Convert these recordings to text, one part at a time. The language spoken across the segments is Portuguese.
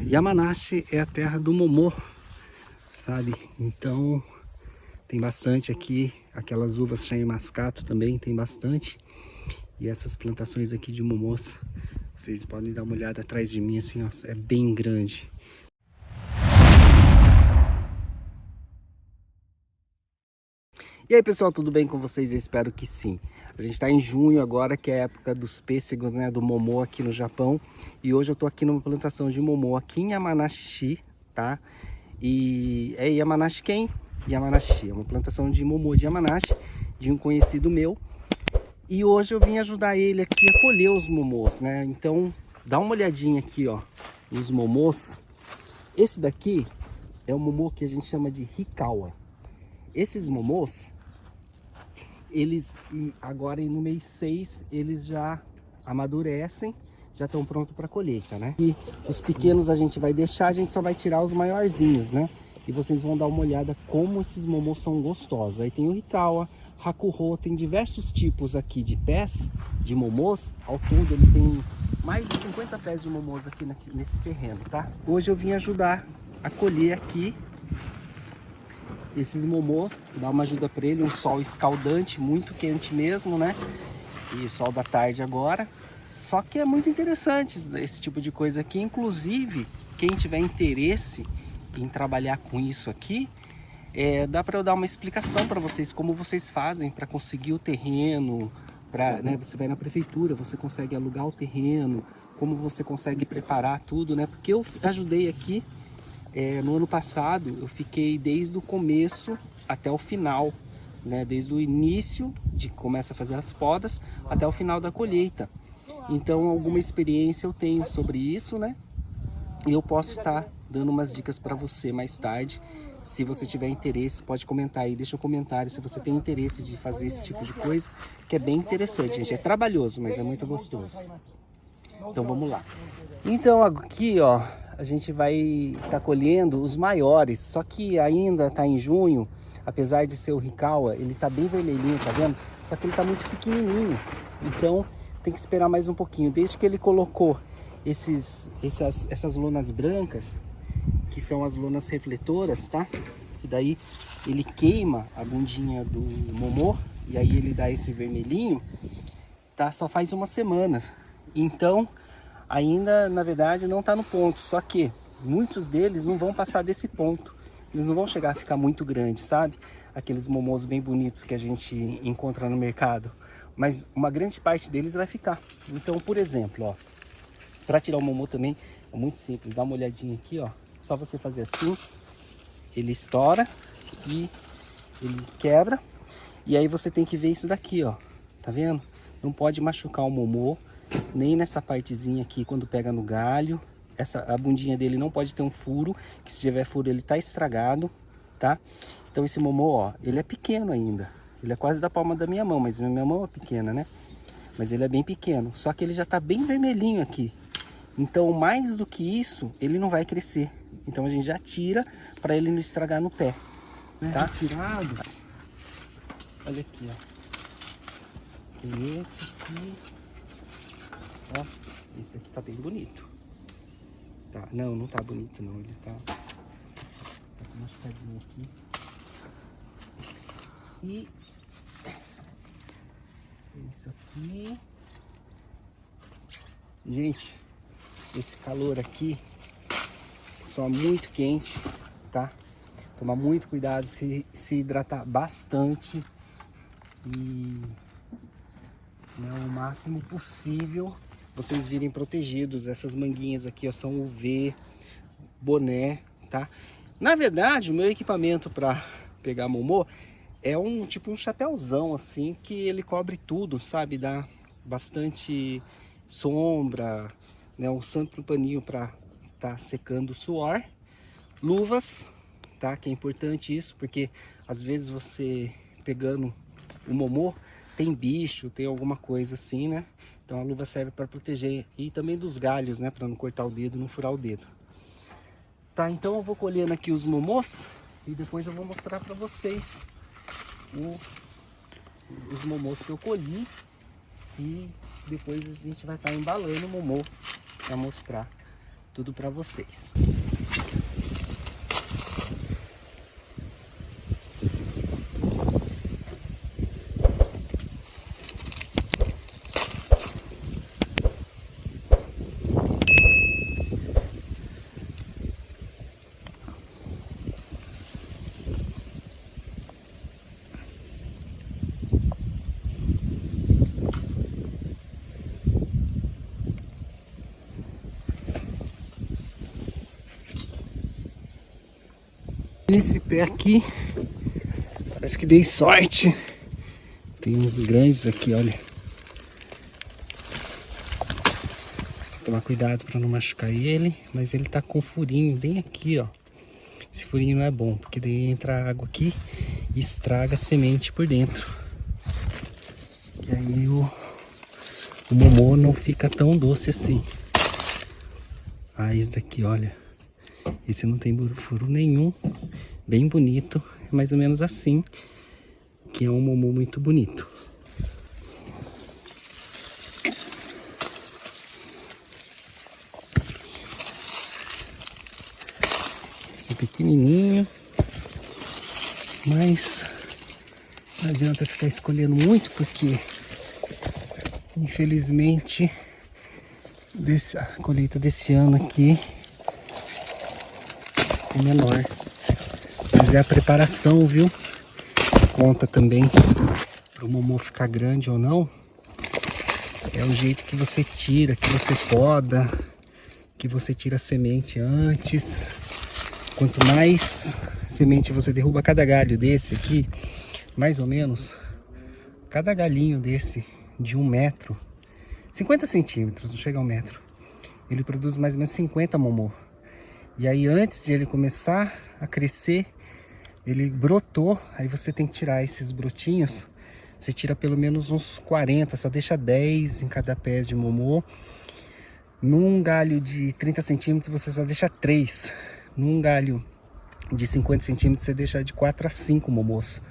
Yamanashi é a terra do momô, sabe? Então tem bastante aqui, aquelas uvas Shen Mascato também tem bastante. E essas plantações aqui de momôs, vocês podem dar uma olhada atrás de mim assim, ó, é bem grande. E aí pessoal, tudo bem com vocês? Eu espero que sim. A gente está em junho agora, que é a época dos pêssegos, né, do momô aqui no Japão. E hoje eu tô aqui numa plantação de momô aqui em Yamanashi, tá? E é Yamanashi Ken, Yamanashi, é uma plantação de momô de Yamanashi, de um conhecido meu. E hoje eu vim ajudar ele aqui a colher os momôs, né? Então, dá uma olhadinha aqui, ó, nos momôs. Esse daqui é o momô que a gente chama de Hikawa. Esses momôs, eles agora no mês 6, eles já amadurecem, já estão prontos para colheita, né? E os pequenos a gente vai deixar, a gente só vai tirar os maiorzinhos, né? E vocês vão dar uma olhada como esses momôs são gostosos. Aí tem o Hikawa, Hakuho, tem diversos tipos aqui de pés de momôs. Ao todo ele tem mais de 50 pés de momôs aqui nesse terreno, tá? Hoje eu vim ajudar a colher aqui esses momôs, dar uma ajuda para ele, um sol escaldante, muito quente mesmo, né? E o sol da tarde agora. Só que é muito interessante esse tipo de coisa aqui. Inclusive, quem tiver interesse em trabalhar com isso aqui, dá para eu dar uma explicação para vocês, como vocês fazem para conseguir o terreno, né, você vai na prefeitura, você consegue alugar o terreno, como você consegue preparar tudo, né? Porque eu ajudei aqui. No ano passado eu fiquei desde o começo até o final, né? Desde o início de começa a fazer as podas até o final da colheita. Então alguma experiência eu tenho sobre isso, né? E eu posso estar dando umas dicas para você mais tarde. Se você tiver interesse, pode comentar aí, deixa um comentário se você tem interesse de fazer esse tipo de coisa, que é bem interessante, gente. É trabalhoso, mas é muito gostoso. Então vamos lá. Então aqui, ó, a gente vai estar colhendo os maiores, só que ainda está em junho, apesar de ser o Hikawa, ele está bem vermelhinho, tá vendo? Só que ele está muito pequenininho, então tem que esperar mais um pouquinho. Desde que ele colocou essas lonas brancas, que são as lonas refletoras, tá? E daí ele queima a bundinha do momô, e aí ele dá esse vermelhinho, tá? Só faz uma semana. Então, ainda, na verdade, não está no ponto. Só que muitos deles não vão passar desse ponto. Eles não vão chegar a ficar muito grandes, sabe? Aqueles momôs bem bonitos que a gente encontra no mercado. Mas uma grande parte deles vai ficar. Então, por exemplo, ó, para tirar o momô também é muito simples. Dá uma olhadinha aqui, ó. Só você fazer assim, ele estoura e ele quebra. E aí você tem que ver isso daqui, ó. Tá vendo? Não pode machucar o momô, nem nessa partezinha aqui quando pega no galho. A bundinha dele não pode ter um furo, que se tiver furo ele tá estragado, tá? Então esse momô, ó, ele é pequeno ainda. Ele é quase da palma da minha mão, mas minha mão é pequena, né? Mas ele é bem pequeno, só que ele já tá bem vermelhinho aqui. Então mais do que isso, ele não vai crescer. Então a gente já tira para ele não estragar no pé, tá? Tirados. Olha aqui, ó. Tem esses aqui. Ó, esse aqui tá bem bonito. Tá, não tá bonito não, ele tá com machucadinho aqui. E isso aqui. Gente, esse calor aqui, só muito quente, tá? Tomar muito cuidado, se hidratar bastante e, né, o máximo possível vocês virem protegidos. Essas manguinhas aqui, ó, são UV, boné, tá? Na verdade, o meu equipamento para pegar momô é tipo um chapéuzão assim, que ele cobre tudo, sabe? Dá bastante sombra, né? Um santo paninho para tá secando o suor. Luvas, tá? Que é importante isso, porque às vezes você pegando o momô tem bicho, tem alguma coisa assim, né? Então a luva serve para proteger, e também dos galhos, né? Para não cortar o dedo, não furar o dedo. Tá, então eu vou colhendo aqui os momôs e depois eu vou mostrar para vocês os momôs que eu colhi, e depois a gente vai estar embalando o momô para mostrar tudo para vocês. Nesse pé aqui, parece que dei sorte. Tem uns grandes aqui, olha. Tomar cuidado para não machucar ele, mas ele tá com um furinho bem aqui, ó. Esse furinho não é bom, porque daí entra água aqui e estraga a semente por dentro. E aí o momô não fica tão doce assim. Ah, esse daqui, olha. Esse não tem furo nenhum. Bem bonito, é mais ou menos assim, que é um momô muito bonito. Esse pequenininho, mas não adianta ficar escolhendo muito, porque infelizmente a colheita desse ano aqui é menor. Mas é a preparação, viu? Conta também para o momô ficar grande ou não. É o jeito que você tira, que você poda, que você tira a semente antes. Quanto mais semente você derruba, cada galho desse aqui, mais ou menos, cada galinho desse de 1 metro, 50 centímetros, não chega a 1 metro, ele produz mais ou menos 50 momô. E aí antes de ele começar a crescer, ele brotou, aí você tem que tirar esses brotinhos, você tira pelo menos uns 40, só deixa 10 em cada pé de momô. Num galho de 30 centímetros você só deixa 3, num galho de 50 centímetros você deixa de 4 a 5 momôs,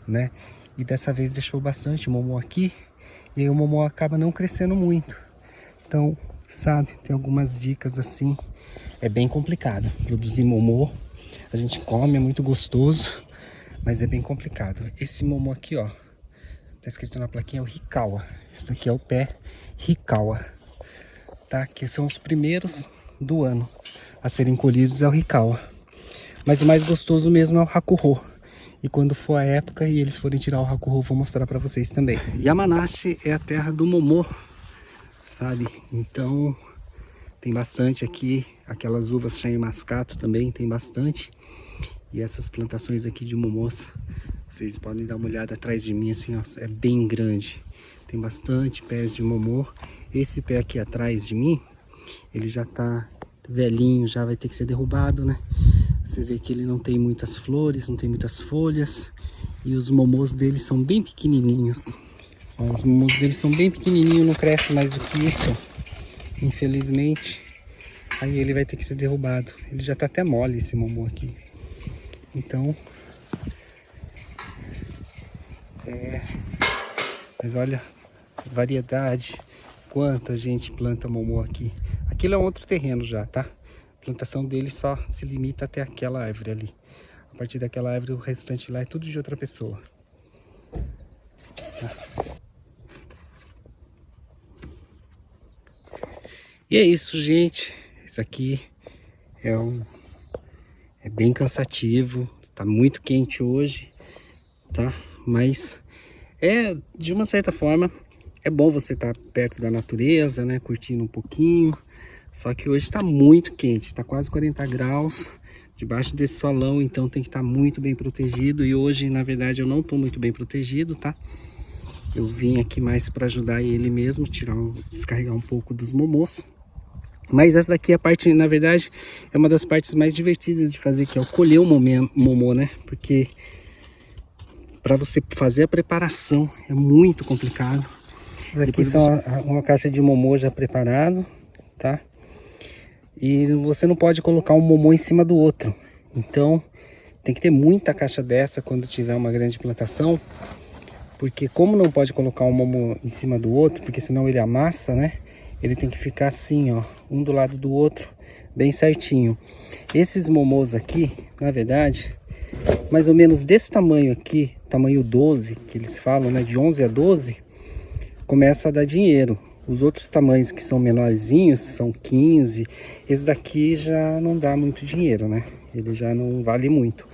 né? E dessa vez deixou bastante momô aqui, e aí o momô acaba não crescendo muito. Então, sabe, tem algumas dicas assim, é bem complicado produzir momô. A gente come, é muito gostoso, mas é bem complicado. Esse momô aqui, ó, tá escrito na plaquinha, é o Hikawa. Esse daqui é o pé Hikawa, tá? Que são os primeiros do ano a serem colhidos, é o Hikawa. Mas o mais gostoso mesmo é o Hakuho. E quando for a época e eles forem tirar o Hakuho, vou mostrar pra vocês também. Yamanashi é a terra do momô, sabe? Então tem bastante aqui, aquelas uvas Shanye Mascato também tem bastante. E essas plantações aqui de momôs, vocês podem dar uma olhada atrás de mim, assim, ó, é bem grande. Tem bastante pés de momô. Esse pé aqui atrás de mim, ele já tá velhinho, já vai ter que ser derrubado, né? Você vê que ele não tem muitas flores, não tem muitas folhas. E os momôs dele são bem pequenininhos. Ó, os momôs dele são bem pequenininhos, não cresce mais do que isso, infelizmente. Aí ele vai ter que ser derrubado. Ele já tá até mole, esse momô aqui. Então, mas olha a variedade, quanta gente planta momô aqui. Aquilo é um outro terreno já, tá? A plantação dele só se limita até aquela árvore ali. A partir daquela árvore, o restante lá é tudo de outra pessoa. Tá? E é isso, gente. Isso aqui é bem cansativo. Tá muito quente hoje, tá? Mas de uma certa forma, é bom você estar perto da natureza, né? Curtindo um pouquinho. Só que hoje tá muito quente, tá quase 40 graus. Debaixo desse solão, então tem que estar muito bem protegido. E hoje, na verdade, eu não tô muito bem protegido, tá? Eu vim aqui mais para ajudar ele mesmo, descarregar um pouco dos momôs. Mas essa daqui é a parte, na verdade, é uma das partes mais divertidas de fazer, que é o colher o momô, né? Porque para você fazer a preparação é muito complicado. Aqui são uma caixa de momô já preparado, tá? E você não pode colocar um momô em cima do outro. Então, tem que ter muita caixa dessa quando tiver uma grande plantação. Porque como não pode colocar um momô em cima do outro, porque senão ele amassa, né? Ele tem que ficar assim, ó, um do lado do outro, bem certinho. Esses momos aqui, na verdade, mais ou menos desse tamanho aqui, tamanho 12, que eles falam, né, de 11 a 12, começa a dar dinheiro. Os outros tamanhos que são menorzinhos, são 15, esse daqui já não dá muito dinheiro, né? Ele já não vale muito.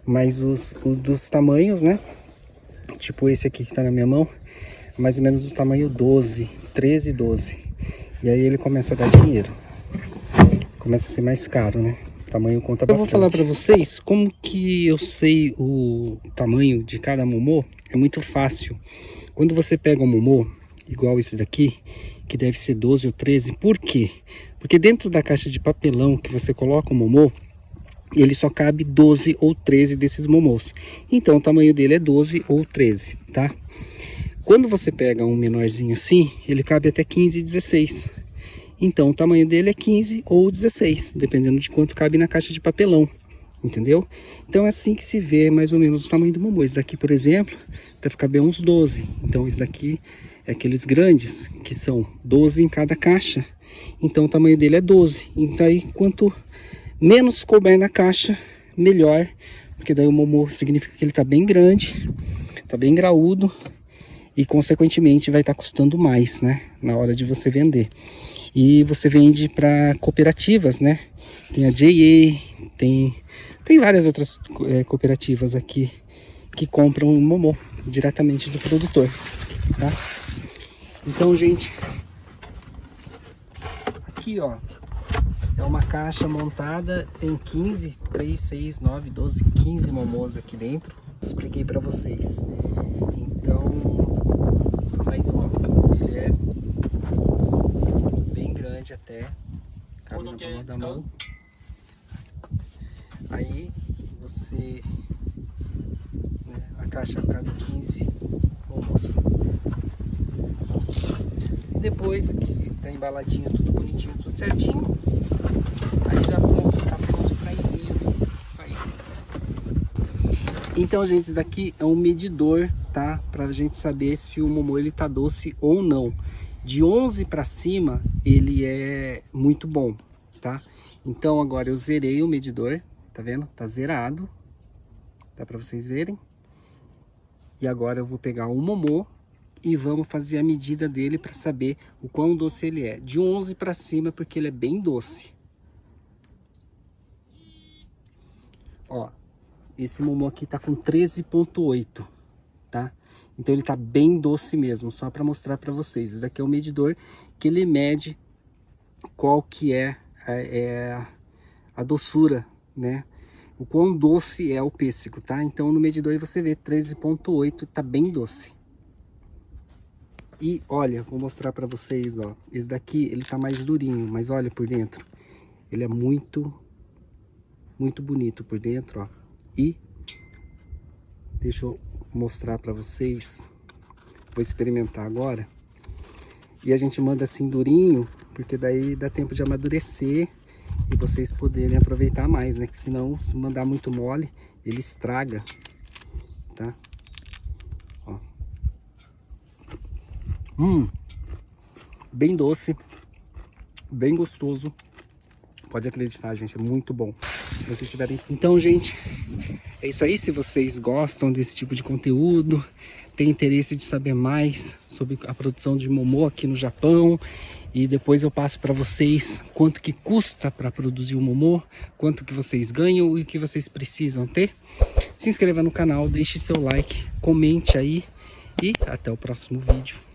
Mas os dos tamanhos, né? Tipo esse aqui que tá na minha mão, mais ou menos do tamanho 12, 13, 12. E aí ele começa a dar dinheiro. Começa a ser mais caro, né? O tamanho conta bastante. Eu vou falar pra vocês como que eu sei o tamanho de cada momô. É muito fácil. Quando você pega um momô, igual esse daqui, que deve ser 12 ou 13, por quê? Porque dentro da caixa de papelão que você coloca o momô, ele só cabe 12 ou 13 desses momôs. Então o tamanho dele é 12 ou 13, tá? Quando você pega um menorzinho assim, ele cabe até 15 e 16. Então o tamanho dele é 15 ou 16, dependendo de quanto cabe na caixa de papelão, entendeu? Então é assim que se vê mais ou menos o tamanho do momô. Esse daqui, por exemplo, deve caber uns 12. Então esse daqui é aqueles grandes, que são 12 em cada caixa. Então o tamanho dele é 12. Então aí quanto menos couber na caixa, melhor. Porque daí o momô significa que ele tá bem grande, tá bem graúdo. E consequentemente vai estar custando mais, né? Na hora de você vender. E você vende para cooperativas, né? Tem a JA, tem várias outras cooperativas aqui que compram o momô diretamente do produtor, tá? Então, gente, aqui, ó, é uma caixa montada em 15, 3, 6, 9, 12, 15 momôs aqui dentro. Expliquei para vocês. Então, mas ó, ele é bem grande até, cabe na palma da mão. Aí você, né, a caixa cabe 15 momôs. Depois que tá embaladinho, tudo bonitinho, tudo certinho, aí já tá pronto para envio, sair. Então, gente, isso daqui é um medidor, tá? Pra gente saber se o momô ele tá doce ou não. De 11 para cima, ele é muito bom, tá? Então, agora eu zerei o medidor, tá vendo? Tá zerado, dá pra vocês verem. E agora eu vou pegar o momô e vamos fazer a medida dele para saber o quão doce ele é. De 11 para cima, porque ele é bem doce. Ó, esse momô aqui tá com 13,8, tá? Então ele tá bem doce mesmo, só para mostrar para vocês. Esse daqui é o medidor que ele mede qual que é a doçura, né? O quão doce é o pêssego, tá? Então no medidor você vê 13,8, tá bem doce. E olha, vou mostrar para vocês, ó. Esse daqui, ele tá mais durinho, mas olha por dentro. Ele é muito bonito por dentro, ó. E deixa eu mostrar para vocês. Vou experimentar agora. E a gente manda assim durinho, porque daí dá tempo de amadurecer e vocês poderem aproveitar mais, né? Que senão, se mandar muito mole, ele estraga, tá? Ó. Bem doce, bem gostoso. Pode acreditar, gente, é muito bom. Se vocês tiverem... Então, gente, é isso aí. Se vocês gostam desse tipo de conteúdo, tem interesse de saber mais sobre a produção de momô aqui no Japão, e depois eu passo para vocês quanto que custa para produzir o momô, quanto que vocês ganham e o que vocês precisam ter, se inscreva no canal, deixe seu like, comente aí e até o próximo vídeo.